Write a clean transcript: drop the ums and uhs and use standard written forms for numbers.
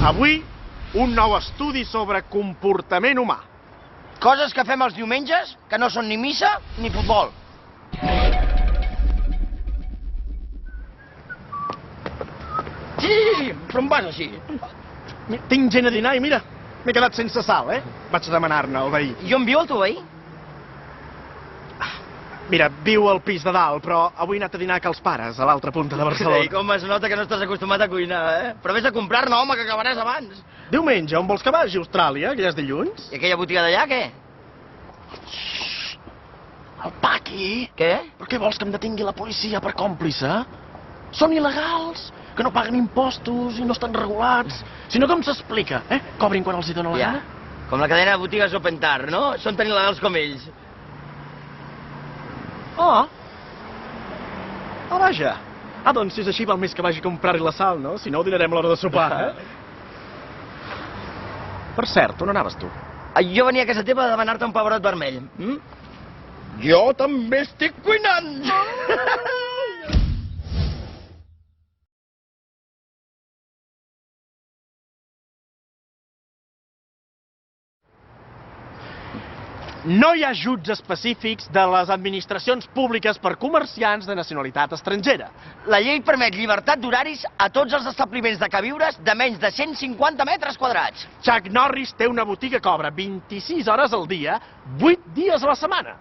Avui, un nou estudi sobre comportament humà. Coses que fem els diumenges que no són ni missa ni futbol. Sí, però on vas així? Tinc gent a dinar i mira, m'he quedat sense sal, Vaig demanar-ne al veí. I on viu el teu veí? Mira, viu al pis de dalt, però avui he anat a dinar a Cals Pares, a l'altra punta de Barcelona. Ei, com es nota que no estàs acostumat a cuinar, Però vés a comprar-ne, home, que acabaràs abans. Diumenge, on vols que vagi? A Austràlia, que ja és dilluns? I aquella botiga d'allà, què? El Paqui! Què? Per què vols que em detingui la policia per còmplice? Són il·legals, que no paguen impostos i no estan regulats. Si no, com s'explica, Cobrin quan els hi dóna la gana? Com la cadena de botigues Open Tar, no? Són tan il·legals com ells. Ah, vaja. Doncs si és així val més que vagi a comprar-hi la sal, no? Si no, ho dinarem a l'hora de sopar, Per cert, on anaves tu? Jo venia a casa teva a demanar-te un pebrot vermell. Jo també estic cuinant! No hi ha ajuts específics de les administracions públiques per comerciants de nacionalitat estrangera. La llei permet llibertat d'horaris a tots els establiments de queviures de menys de 150 metres quadrats. Chuck Norris té una botiga que obre 26 hores al dia, 8 dies a la setmana.